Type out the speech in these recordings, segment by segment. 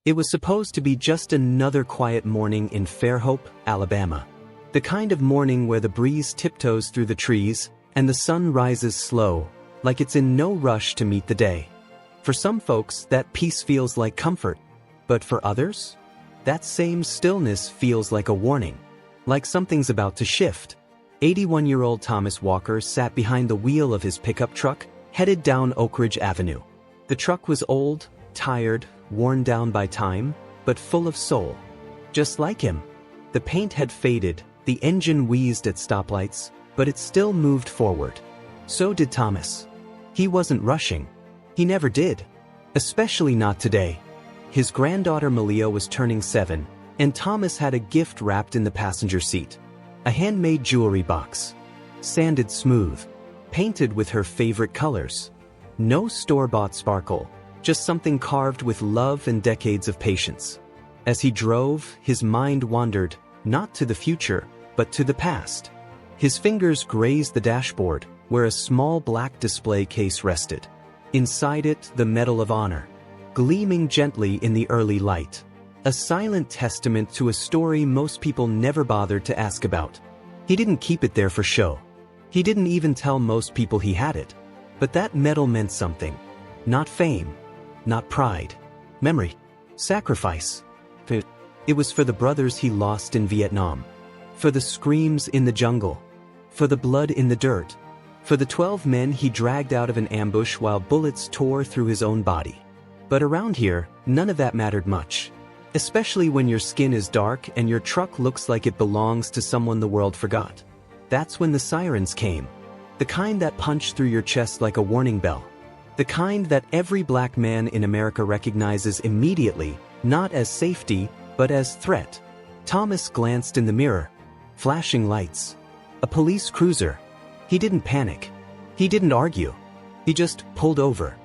It was supposed to be just another quiet morning in Fairhope, Alabama. The kind of morning where the breeze tiptoes through the trees and the sun rises slow, like it's in no rush to meet the day. For some folks, that peace feels like comfort, but for others, that same stillness feels like a warning, like something's about to shift. 81-year-old Thomas Walker sat behind the wheel of his pickup truck, headed down Oak Ridge Avenue. The truck was old, tired, worn down by time, but full of soul. Just like him. The paint had faded, the engine wheezed at stoplights, but it still moved forward. So did Thomas. He wasn't rushing. He never did. Especially not today. His granddaughter Malia was turning 7, and Thomas had a gift wrapped in the passenger seat. A handmade jewelry box. Sanded smooth. Painted with her favorite colors. No store-bought sparkle. Just something carved with love and decades of patience. As he drove, his mind wandered, not to the future, but to the past. His fingers grazed the dashboard, where a small black display case rested. Inside it, the Medal of Honor, gleaming gently in the early light. A silent testament to a story most people never bothered to ask about. He didn't keep it there for show. He didn't even tell most people he had it. But that medal meant something. Not fame. Not pride. Memory. Sacrifice. It was for the brothers he lost in Vietnam. For the screams in the jungle. For the blood in the dirt. For the 12 men he dragged out of an ambush while bullets tore through his own body. But around here, none of that mattered much. Especially when your skin is dark and your truck looks like it belongs to someone the world forgot. That's when the sirens came. The kind that punch through your chest like a warning bell. The kind that every black man in America recognizes immediately, not as safety, but as threat. Thomas glanced in the mirror. Flashing lights. A police cruiser. He didn't panic. He didn't argue. He just pulled over.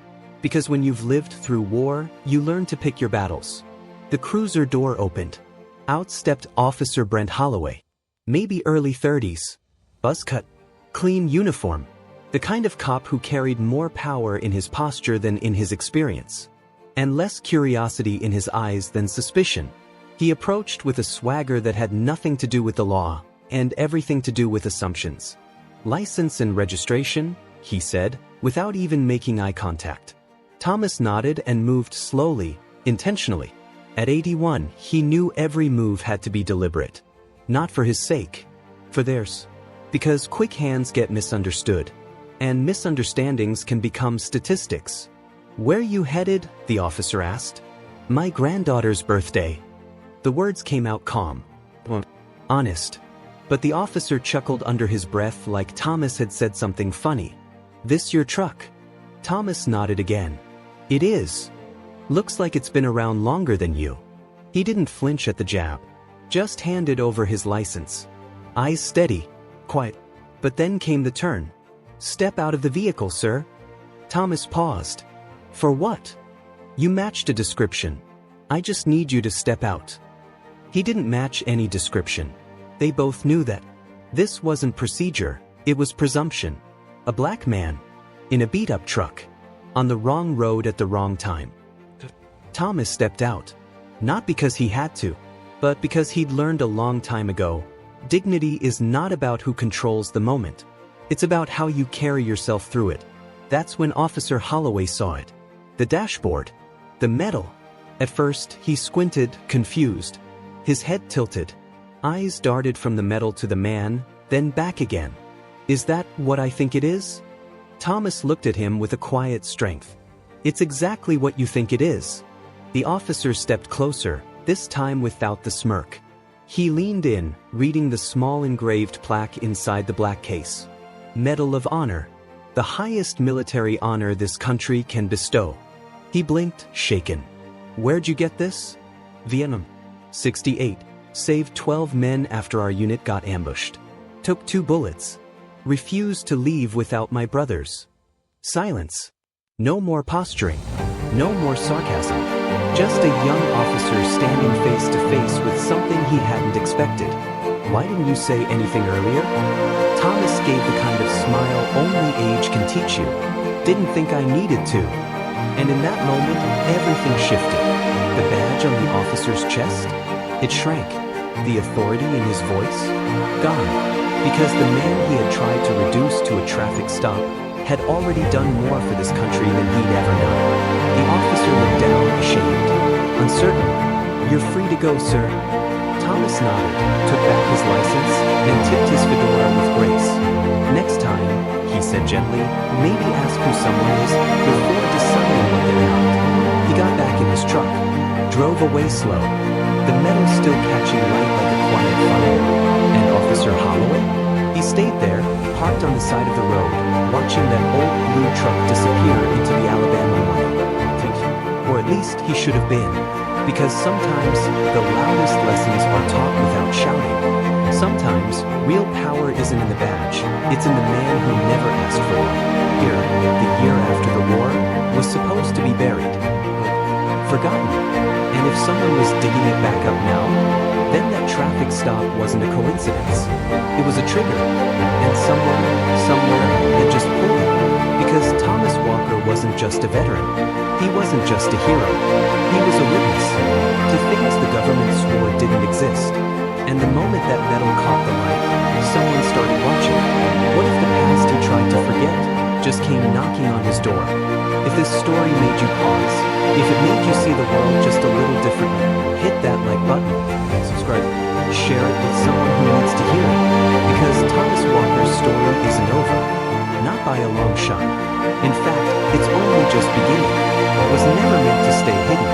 Because when you've lived through war, you learn to pick your battles. The cruiser door opened. Out stepped Officer Brent Holloway. Maybe early 30s. Buzz cut. Clean uniform. The kind of cop who carried more power in his posture than in his experience. And less curiosity in his eyes than suspicion. He approached with a swagger that had nothing to do with the law, and everything to do with assumptions. "License and registration," he said, without even making eye contact. Thomas nodded and moved slowly, intentionally. At 81, he knew every move had to be deliberate. Not for his sake. For theirs. Because quick hands get misunderstood. And misunderstandings can become statistics. "Where you headed?" the officer asked. "My granddaughter's birthday." The words came out calm. Honest. But the officer chuckled under his breath like Thomas had said something funny. "This your truck?" Thomas nodded again. "It is. Looks like it's been around longer than you." He didn't flinch at the jab. Just handed over his license. Eyes steady. Quiet. But then came the turn. "Step out of the vehicle, sir." Thomas paused. "For what?" "You matched a description. I just need you to step out." He didn't match any description. They both knew that. This wasn't procedure, it was presumption. A black man. In a beat-up truck. On the wrong road at the wrong time. Thomas stepped out. Not because he had to, but because he'd learned a long time ago. Dignity is not about who controls the moment. It's about how you carry yourself through it. That's when Officer Holloway saw it. The dashboard. The medal. At first, he squinted, confused. His head tilted. Eyes darted from the medal to the man, then back again. "Is that what I think it is?" Thomas looked at him with a quiet strength. "It's exactly what you think it is." The officer stepped closer, this time without the smirk. He leaned in, reading the small engraved plaque inside the black case. Medal of Honor. The highest military honor this country can bestow. He blinked, shaken. "Where'd you get this?" "Vietnam. 68. Saved 12 men after our unit got ambushed. Took 2 bullets. Refused to leave without my brothers." Silence. No more posturing. No more sarcasm. Just a young officer standing face to face with something he hadn't expected. "Why didn't you say anything earlier?" Thomas gave the kind of smile only age can teach you. "Didn't think I needed to." And in that moment, everything shifted. The badge on the officer's chest? It shrank. The authority in his voice? Gone. Because the man he had tried to reduce to a traffic stop had already done more for this country than he'd ever known. The officer looked down, ashamed, uncertain. "You're free to go, sir." Thomas nodded, took back his license, and tipped his fedora with grace. "Next time," he said gently, "maybe ask who someone is before deciding what they're not." He got back in his truck, drove away slow, the metal still catching light like a quiet fire. And Officer Holloway? He stayed there, parked on the side of the road, watching that old blue truck disappear into the Alabama line. Or at least he should have been. Because sometimes the loudest lessons are taught without shouting. Sometimes real power isn't in the badge, it's in the man who never asked for one. Here, the year after the war, was supposed to be buried, forgotten. And if someone was digging it back up now, then that traffic stop wasn't a coincidence. It was a trigger, and someone, somewhere, had just pulled it. Because Thomas Walker wasn't just a veteran. He wasn't just a hero. He was a witness to things the government swore didn't exist. And the moment that metal caught the light, someone started watching. What if the past he tried to forget just came knocking on his door? If this story made you pause, if it made you see the world just a little differently, hit that like button, subscribe, share it with someone who needs to hear it. Because Thomas Walker's story isn't over. Not by a long shot. In fact, it's only just beginning. It was never meant to stay hidden.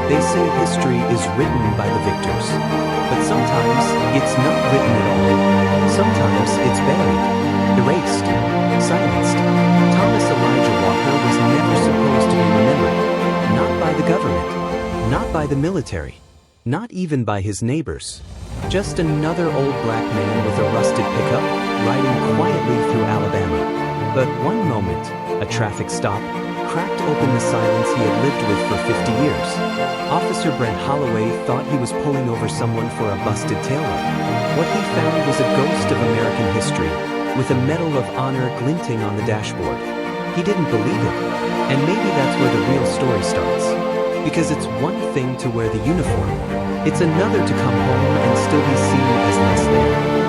They say history is written by the victors. But sometimes, it's not written at all. Sometimes, it's buried, erased, silenced. Thomas Elijah Walker was never supposed to be remembered. Not by the government. Not by the military. Not even by his neighbors. Just another old black man with a rusted pickup, riding quietly through Alabama. But one moment, a traffic stop, cracked open the silence he had lived with for 50 years. Officer Brent Holloway thought he was pulling over someone for a busted taillight. What he found was a ghost of American history, with a Medal of Honor glinting on the dashboard. He didn't believe it, and maybe that's where the real story starts. Because it's one thing to wear the uniform, it's another to come home and still be seen as less than.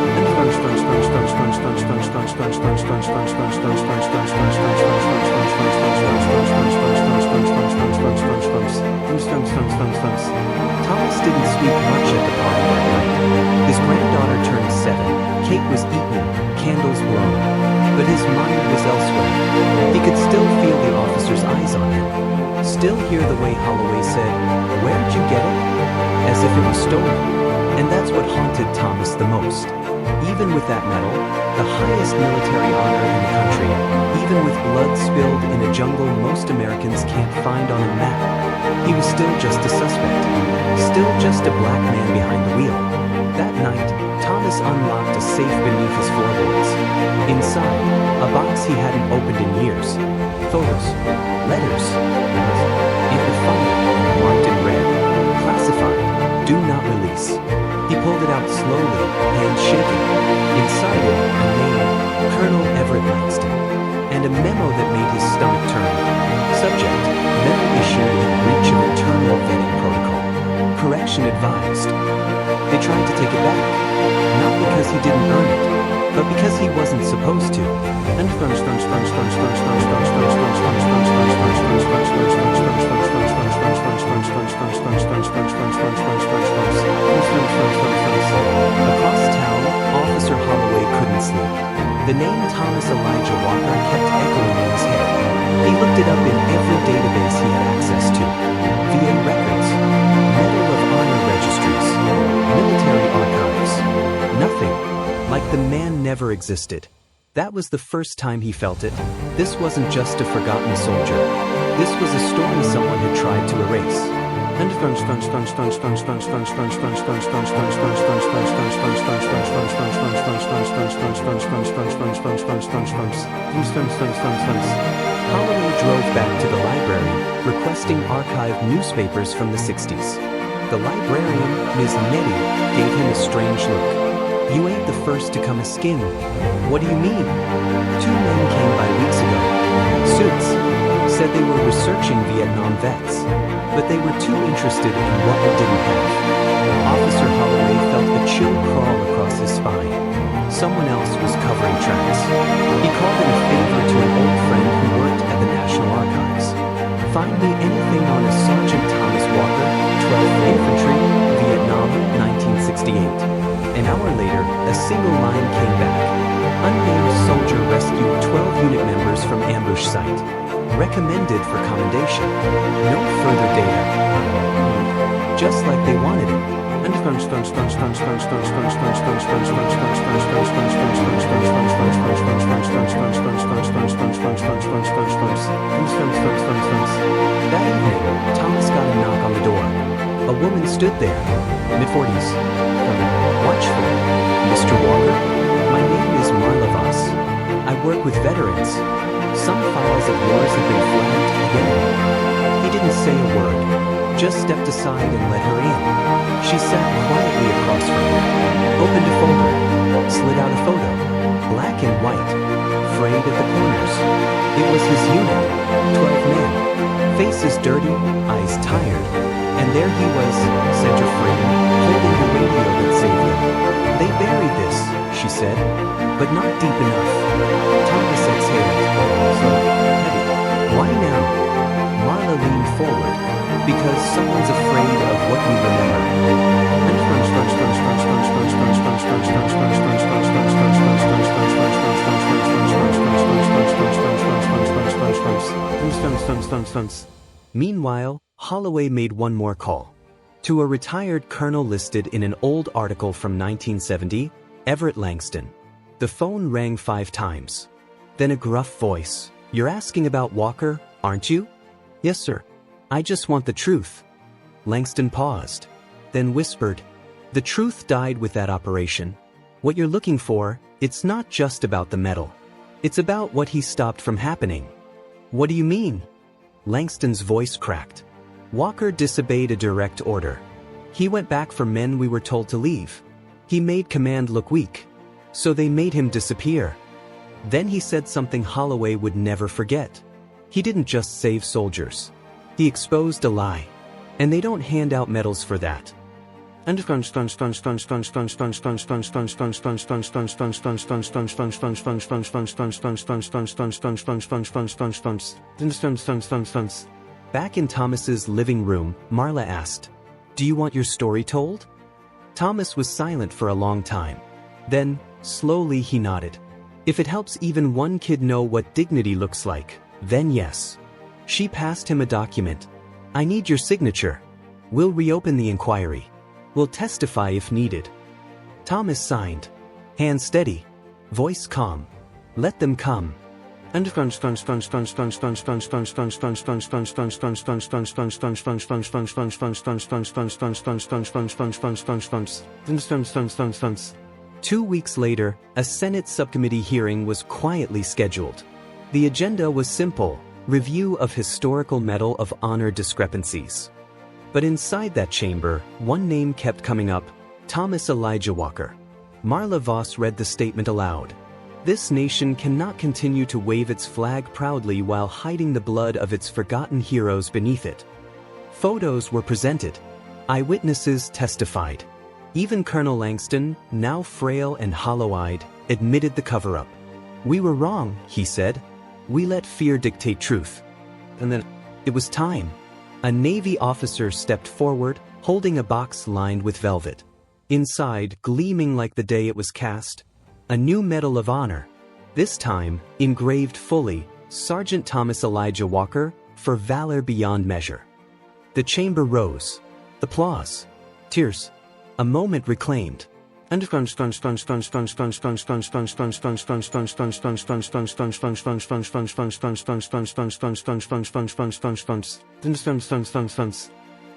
Thomas didn't speak much at the party that night. His granddaughter turned 7, cake was eaten, candles blown, but his mind was elsewhere. He could still feel the officer's eyes on him. Still hear the way Holloway said, "Where'd you get it?" As if it was stolen. And that's what haunted Thomas the most. Even with that medal, the highest military honor in the country, even with blood spilled in a jungle most Americans can't find on a map, he was still just a suspect. Still just a black man behind the wheel. That night, Thomas unlocked a safe beneath his floorboards. Inside, a box he hadn't opened in years. Photos, letters, and a file, marked in red, classified, do not release. He pulled it out slowly, hands shaking. Inside it, a name, Colonel Everett Langston, and a memo that made his stomach turn. Subject, memo issued in breach of internal vetting protocol. Correction advised. They tried to take it back, not because he didn't earn it, but because he wasn't supposed to. Across town, Officer Holloway couldn't sleep. The name Thomas Elijah Walker kept echoing in his head. He looked it up in every database he had access to. VA records, Medal of Honor registries, military archives. Nothing. Like the man never existed. That was the first time he felt it. This wasn't just a forgotten soldier. This was a story someone had tried to erase. Holloway drove back to the library, requesting archived newspapers from the 60s. The librarian, Ms. Nettie, gave him a strange look. "You ain't the first to come a-skin." "What do you mean?" "2 men came by weeks ago. Suits. said they were researching Vietnam vets, but they were too interested in what we didn't have. Officer Holloway felt a chill crawl across his spine. Someone else was covering tracks. He called it a favor to an old friend who worked at the National Archives. Find me anything on a Sergeant Thomas Walker, 12th Infantry, Vietnam, 1968. An hour later, a single line came back. Unnamed soldier rescued 12 unit members from ambush site. Recommended for commendation. No further data. Just like they wanted it. That evening, Thomas got a knock on the door. A woman stood there, mid-40s. Watchful. Mr. Walker? My name is Marla Voss. I work with veterans. Some files of yours have been flagged again. He didn't say a word, just stepped aside and let her in. She sat quietly across from him, opened a folder, slid out a photo, black and white, frayed at the corners. It was his unit, 12 men, faces dirty, eyes tired, and there he was, center frame, holding the radio that saved him. They buried this, she said, but not deep enough. Thomas exhaled. So heavy. Why now? Marla leaned forward. Because someone's afraid of what we remember. Meanwhile, Holloway made one more call. To a retired colonel listed in an old article from 1970, Everett Langston. The phone rang 5 times. Then a gruff voice. You're asking about Walker, aren't you? Yes, sir. I just want the truth. Langston paused, then whispered, the truth died with that operation. What you're looking for, it's not just about the medal. It's about what he stopped from happening. What do you mean? Langston's voice cracked. Walker disobeyed a direct order. He went back for men we were told to leave. He made command look weak. So they made him disappear. Then he said something Holloway would never forget. He didn't just save soldiers. He exposed a lie. And they don't hand out medals for that. Back in Thomas's living room, Marla asked, do you want your story told? Thomas was silent for a long time. Then, slowly he nodded. If it helps even one kid know what dignity looks like, then yes. She passed him a document. I need your signature. We'll reopen the inquiry. We'll testify if needed. Thomas signed. Hand steady. Voice calm. Let them come. Two weeks later, a Senate subcommittee hearing was quietly scheduled. The agenda was simple. Review of historical Medal of Honor discrepancies. But inside that chamber, one name kept coming up, Thomas Elijah Walker. Marla Voss read the statement aloud. This nation cannot continue to wave its flag proudly while hiding the blood of its forgotten heroes beneath it. Photos were presented. Eyewitnesses testified. Even Colonel Langston, now frail and hollow-eyed, admitted the cover-up. We were wrong, he said. We let fear dictate truth. And then, it was time. A Navy officer stepped forward, holding a box lined with velvet. Inside, gleaming like the day it was cast, a new Medal of Honor. This time, engraved fully, Sergeant Thomas Elijah Walker, for valor beyond measure. The chamber rose. Applause. Tears. A moment reclaimed.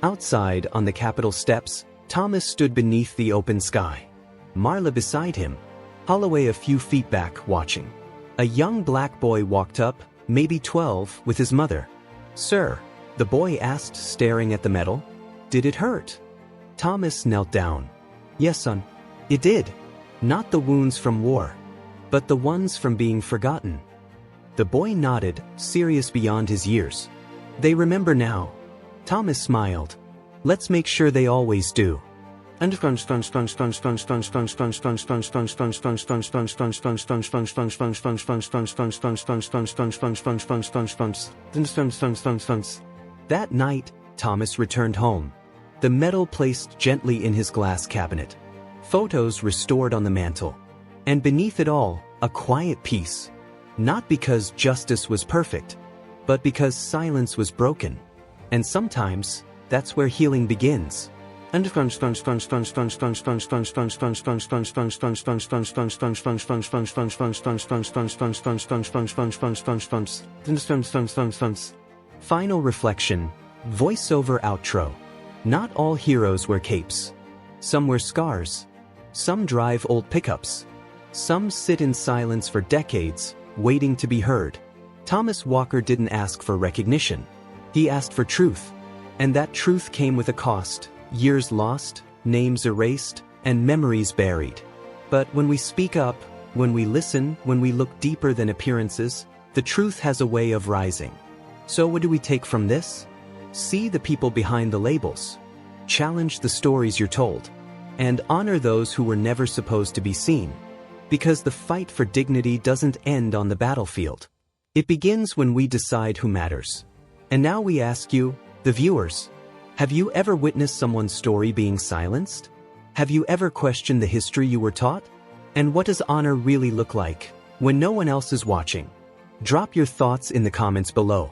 Outside, on the Capitol steps, Thomas stood beneath the open sky. Marla beside him. Holloway a few feet back, watching. A young black boy walked up, maybe 12, with his mother. Sir, the boy asked, staring at the medal. Did it hurt? Thomas knelt down. Yes, son. It did. Not the wounds from war, but the ones from being forgotten. The boy nodded, serious beyond his years. They remember now. Thomas smiled. Let's make sure they always do. That night, Thomas returned home. The medal placed gently in his glass cabinet. Photos restored on the mantel. And beneath it all, a quiet peace. Not because justice was perfect, but because silence was broken. And sometimes, that's where healing begins. Final reflection. Voiceover outro. Not all heroes wear capes. Some wear scars. Some drive old pickups. Some sit in silence for decades, waiting to be heard. Thomas Walker didn't ask for recognition. He asked for truth. And that truth came with a cost. Years lost, names erased, and memories buried. But when we speak up, when we listen, when we look deeper than appearances, the truth has a way of rising. So what do we take from this? See the people behind the labels. Challenge the stories you're told. And honor those who were never supposed to be seen. Because the fight for dignity doesn't end on the battlefield. It begins when we decide who matters. And now we ask you, the viewers, have you ever witnessed someone's story being silenced? Have you ever questioned the history you were taught? And what does honor really look like when no one else is watching? Drop your thoughts in the comments below.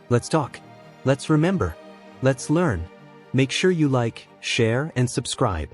Let's talk. Let's remember. Let's learn. Make sure you like, share, and subscribe.